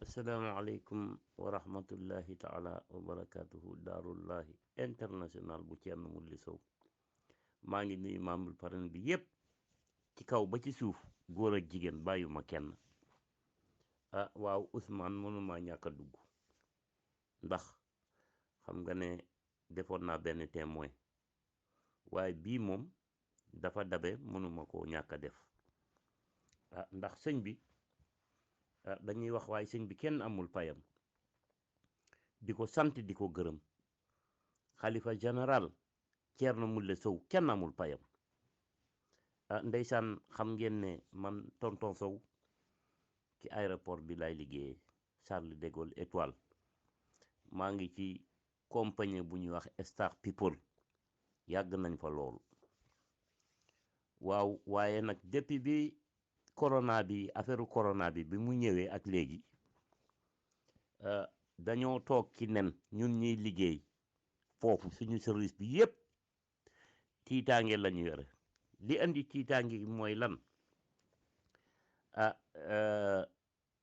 asalaamaaleykum wa rahmatullahi taala wa barakatuhu daarullahi international bu Thierno Moule Sow maa ngi nuyu membre parrain bi yépp ci kaw ba ci suuf góor ak jigéen bàyyuma kenn waaw Ousmane mënuma ñàkk a dugg ndax xam nga ne defoon naa benn témoin waaye bii moom dafa dabe mënuma koo ñàkk a def ndax sëñ bi dañuy wax waaye sëñ bi kenn amul payam di ko sant di ko gërëm xalifa général Thierno Moule Sow kenn amul payam ndeysaan xam ngeen ne man tonton Sow ci aéroport bi lay liggéeyee Charles de Gaulle Étoile maa ngi ci compagnie bu ñuy wax Star People yàgg nañ fa loolu waaw waaye nag depuis bi corona bi affaire corona bi mu ñëwee ak léegi dañoo toog ci nen ñun ñuy liggéey foofu suñu service bi yépp tiitaange la ñu yore li indi tiitaange gi mooy lan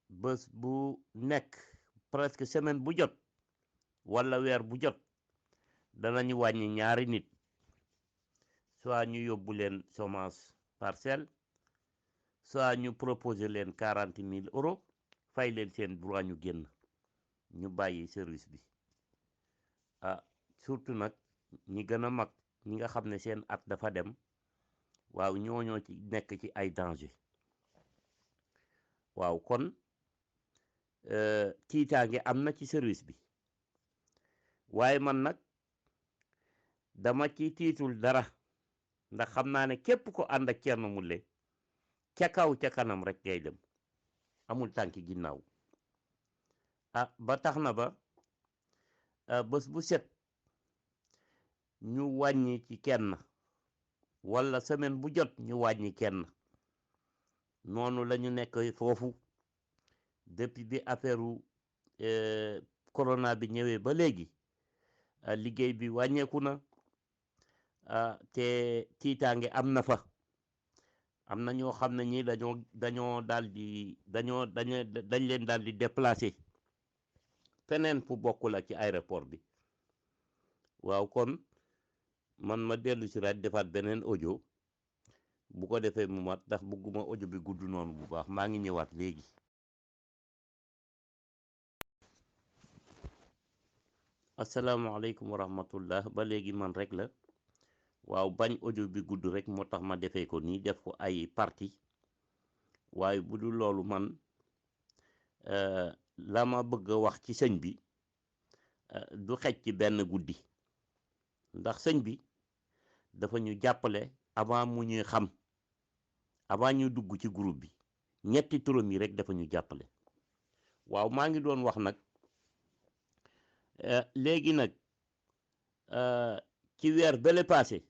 bés bu nekk presque semaine bu jot walla weer bu jot danañu wàññi ñaari nit soit ñu yóbbu leen chômage partiel soit ñu proposé leen 40 000 euros fay leen seen droit ñu génn ñu bàyyi service bi surtout nag ñi gën a mag ñi nga xam ne seen at dafa dem waaw ñooñoo ci nekk ci ay danger waaw kon tiitaange am na ci service bi waaye man nag dama ci tiitul dara ndax xam naa ne képp ko ànd ak Thierno Moule ca kaw ca kanam rek ngay dem amul tànki ginnaaw ba tax na ba bés bu set ñu wàññi ci kenn walla semaine bu jot ñu wàññi kenn noonu la ñu nekk foofu depuis bi affaire corona bi ñëwee ba léegi liggéey bi wàññeeku na te tiitaange am na fa am na ñoo xam ne ñi dañ leen daal di déplacer feneen fu bokkul ak ci aéroport bi waaw kon man ma dellu si rajo defaat beneen audio bu ko defee mu mat ndax bëgguma audio bi gudd noonu bu baax maa ngi ñëwaat léegi. asalaamaaleykum wa rahmatullah ba léegi man rek la waaw bañ audio bi gudd rek moo tax ma defee ko nii def ko ay partie waaye bu dul loolu man la ma bëgg a wax ci sëñ bi du xej ci benn guddi ndax sëñ bi dafa ñu jàppale avant mu ñuy xam avant ñu dugg ci groupe bi ñetti turam yi rek dafa ñu jàppale waaw maa ngi doon wax nag léegi nag ci weer bële passé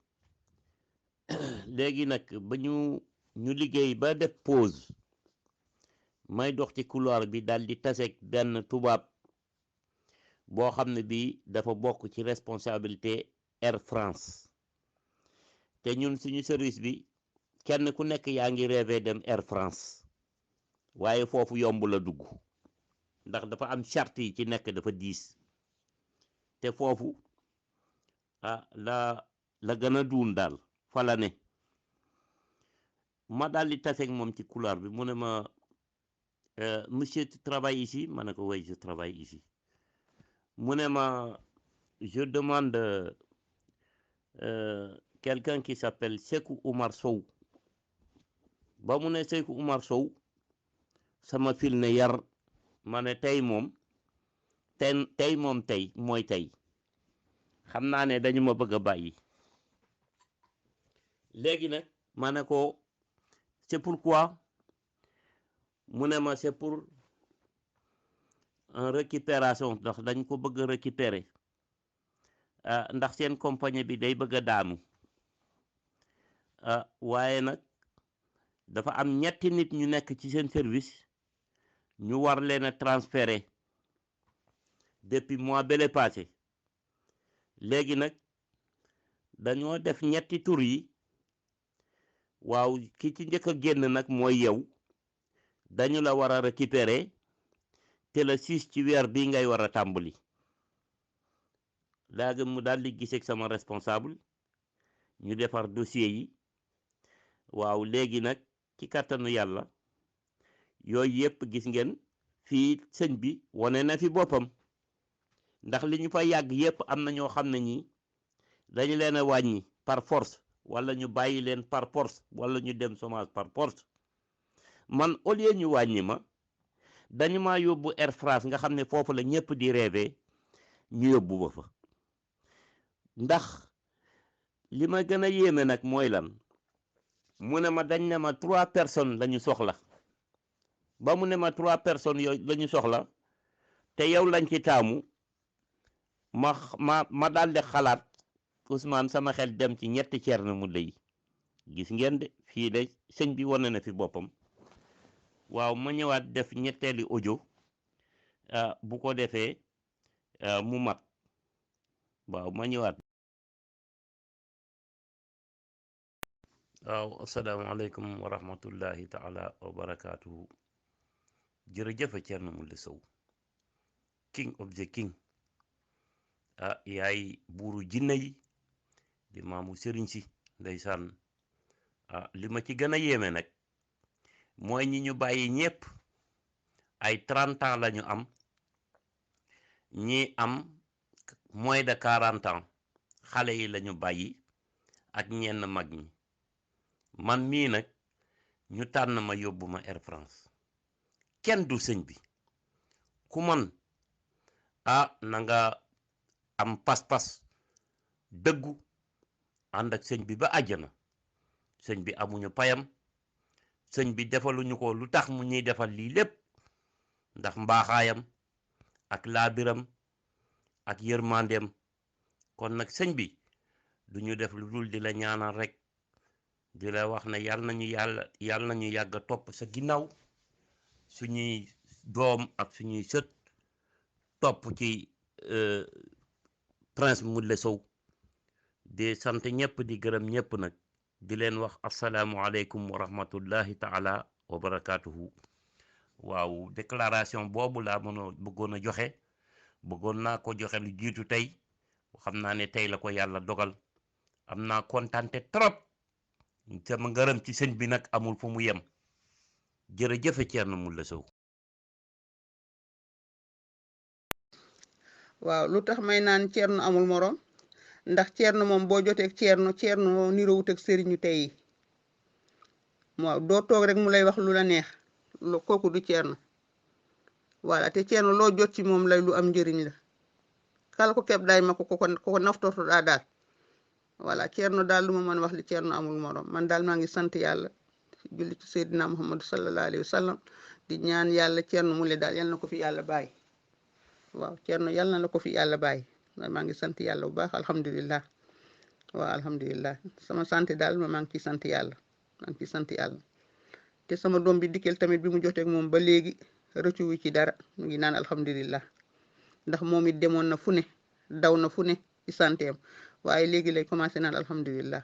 léegi nag ba ñu liggéey ba def pause may dox ci couloir bi daal di taseeg benn tubaab boo xam ne bii dafa bokk ci responsabilité Air France te ñun suñu service bi kenn ku nekk yaa ngi rêvé dem Air France waaye foofu yomb la dugg ndax dafa am charte yi ci nekk dafa diis te foofu la gën a duun daal fa la ne ma daal di taseeg moom ci couloir bi mu ne ma monsieur tu travailles ici ma ne ko oui je travaille ici mu ne ma je demande quelqu'un qui s'appelle Sékou Oumar Sow ba mu ne Sékou Oumar Sow sama fil ne yar ma ne tey moom mooy tey xam naa ne dañu ma bëgg a bàyyi léegi nag ma ne ko c'est pourquoi mu ne ma c'est pour en récupération ndax dañ ko bëgg a récupérer ndax seen compagnie bi day bëgg a daanu waaye nag dafa am ñetti nit ñu nekk ci seen service ñu war leen a transférer depuis mois bële passé léegi nag dañoo def ñetti tur yi waaw ki ci njëkk a génn nag mooy yow dañu la war a récupérer te la 6 ci weer bii ngay war a tàmbali léegi mu daal di giseeg sama responsable ñu defar dossier yi waaw léegi nag ci kàttanu yàlla yooyu yëpp gis ngeen fii sëñ bi wane na fi boppam ndax li ñu fa yàgg yëpp am na ñoo xam ne ñi dañu leen a wàññi par force wala ñu bàyyi leen par force wala ñu dem chômage par force man au lieu ñu wàññi ma dañu maa yóbbu Air France nga xam ne foofu la ñëpp di rêvé ñu yóbbu ma fa ndax li ma gën a yéeme nag mooy lan mu ne ma dañ ne ma 3 personnes la ñu soxla ba mu ne ma 3 personnes yooyu la ñu soxla te yow lañ ci taamu ma daal di xalaat Ousmane sama xel dem ci ñetti Thierno Moule yi gis ngeen de fii de sëñ bi wane na fi boppam waaw ma ñëwaat def ñetteeli audio bu ko defee mu mat waaw ma ñëwaat. waaw asalaamaaleykum wa rahmatullahi taala wa barakaatuhu jërëjëf Thierno Moule Sow king of the king yaay buuru jinne yi di maamu sëriñ si ndeysaan li ma ci gën a yéeme nag mooy ñi ñu bàyyi ñépp ay 30 ans la ñu am ñi am moins de 40 ans xale yi la ñu bàyyi ak ñenn mag ñi man mii nag ñu tànn ma yóbbu ma Air France kenn du sëñ bi ku man na nga am pas-pas dëggu ànd ak sëñ bi ba àjjana sëñ bi amuñu payam sëñ bi defaluñu ko lu tax mu ñuy defal lii lépp ndax mbaaxaayam ak laabiram ak yërmandeem kon nag sëñ bi duñu def lu dul di la ñaanal rek di la wax ne yàlla nañu yàgg a topp sa ginnaaw suñuy doom ak suñuy sët topp ci Prince Moule Sow di sant ñëpp di gërëm ñëpp nag di leen wax asalaamualeykum wa rahmatullahi taala wa barakaatuhu waaw déclaration boobu laa bëggoon a joxe bëggoon naa ko joxe lu jiitu tey xam naa ne tey la ko yàlla dogal am naa kontante trop sama ngërëm ci sëñ bi nag amul fu mu yem jërëjëf Thierno Moule Sow. waaw lu tax may naan Thierno amul morom ndax Thierno moom boo jotee Thierno niroowut ak sëriñu tey yi waaw doo toog rek mu lay wax lu la neex kooku du Thierno voilà te Thierno loo jot ci moom lay lu am njëriñ la kala ko keb day ma ko naftorto daa daal voilà Thierno daal lu ma mën wax li Thierno amul morom man daal maa ngi sant yàlla julli ci Seydina Muhammadu sallallahu alayhi wa sallam di ñaan yàlla Thierno Moule daal yal na ko fi yàlla bàyyi waaw Thierno yal na la ko fi yàlla bàyyi maa ngi sant yàlla bu baax alhamdulilah waaw alhamdulilah sama sant daal maa ngi ciy sant yàlla maa ngi ciy sant yàlla te sama doom bi dikkel tamit bi mu joteeg moom ba léegi rëccu wu ci dara mu ngi naan alhamdulilah ndax moom it demoon na fu ne daw na fu ne ci santeem waaye léegi lay commencé naan alhamdulilah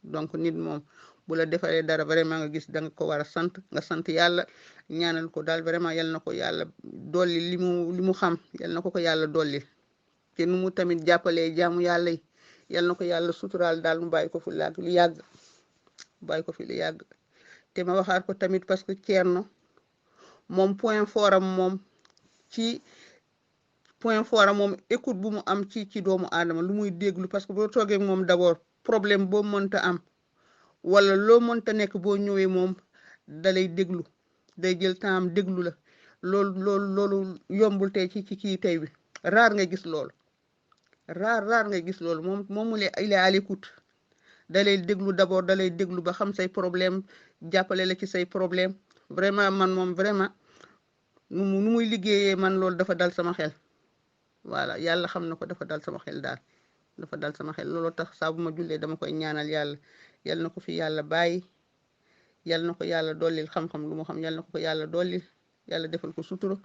donc nit moom bu la defalee dara vraiment nga gis da nga ko war a sant nga sant yàlla ñaanal ko daal vraiment yal na ko yàlla dolli li mu xam yal na ko yàlla dolli te nu mu tamit jàppalee jaamu yàlla yi yal na ko yàlla suturaal daal mu bàyyi ko fi lu yàgg bàyyi ko fi lu yàgg te ma waxaat ko tamit parce que Thierno moom point fort am moom écoute bu mu am ci doomu aadama lu muy déglu parce que boo toogee moom d'abord problème boo mënta am wala loo mënta nekk boo ñëwee moom dalay déglu day jël temps am déglu la loolu yombul tey ci kii tey bi raar nga gis loolu raar nga gis loolu moom mu il est à l'écoute dalay déglu d'abord dalay déglu ba xam say problème jàppale la ci say problème vraiment man moom vraiment nu muy liggéeyee man loolu dafa dal sama xel voilà yàlla xam na ko dafa dal sama xel daal dafa dal sama xel looloo tax saa bu ma jullee dama koy ñaanal yàlla yal na ko fi yàlla bàyyi yal na ko yàlla dollil xam-xam lu mu xam yal na ko yàlla dollil yàlla defal ko sutura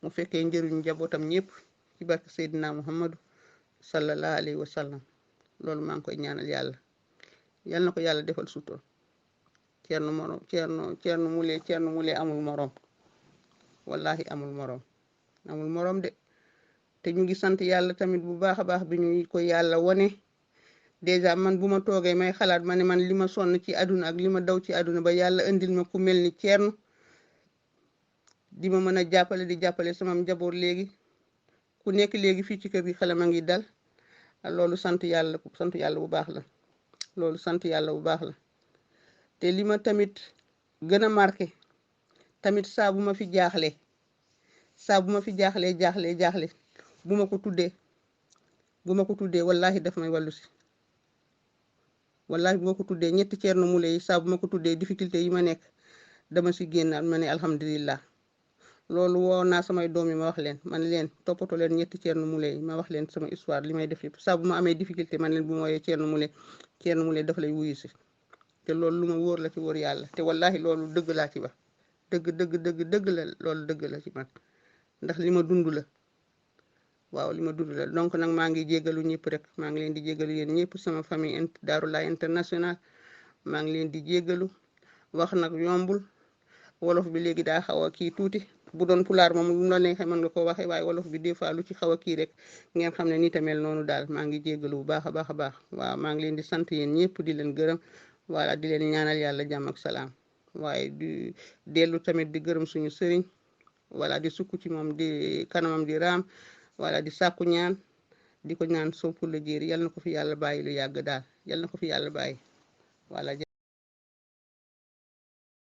mu fekkee njëriñu njabootam ñëpp ci barke Seydina Muhammadu sallallahu alayhi wa sallam loolu maa ngi koy ñaanal yàlla yal na ko yàlla defal sutura Thierno Moule amul morom wallahi amul morom amul morom de te ñu ngi sant yàlla tamit bu baax a baax bi ñu ko yàlla wone dèjà man bu ma toogee may xalaat ma ne man li ma sonn ci àdduna ak li ma daw ci àdduna ba yàlla indil ma ku mel ni Thierno di ma mën a jàppale di jàppale sama njaboot léegi ku nekk léegi fii ci kër gi xelam a ngi dal loolu sant yàlla bu baax la loolu sant yàlla bu baax la te li ma tamit gën a marqué tamit saa bu ma fi jaaxlee jaaxle bu ma ko tuddee wallahi daf may wàllu si wallahi bu ma ko tuddee ñetti Thierno Moule yi saa bu ma ko tuddee difficulté yi ma nekk dama si génnaat ma ne alhamdulillah loolu woo naa samay doom yi ma wax leen man leen toppatoo leen ñetti Thierno Moule yi ma wax leen sama histoire li may def yëpp saa bu ma amee difficulté man leen bu ma wooyee Thierno Moule dafa lay wuyu si te loolu lu ma wóor la ci wóor yàlla te wallahi loolu dëgg laa ci wax dëgg la loolu dëgg la ci man ndax li ma dund la waaw li ma dund la donc nag maa ngi jégalu ñëpp rek maa ngi leen di jégalu yéen ñëpp sama famille Darou-Lahi International maa ngi leen di jégalu wax nag yombul wolof bi léegi daa xaw a kii tuuti bu doon pulaar moom lu la neexee mën nga ko waxee waaye wolof bi des fois lu ci xaw a kii rek ngeen xam ne ni tamel noonu daal maa ngi jégalu bu baax a baax a baax waaw maa ngi leen di sant yéen ñëpp di leen gërëm voilà di leen ñaanal yàlla jàmm ak salaam waaye di dellu tamit di gërëm suñu sëriñ voilà di sukk ci moom di kanamam di raam voilà di sàkku ñaan di ko ñaan soppul la jéeri yal na ko fi yàlla bàyyi lu yàgg daal yal na ko fi yàlla bàyyi voilà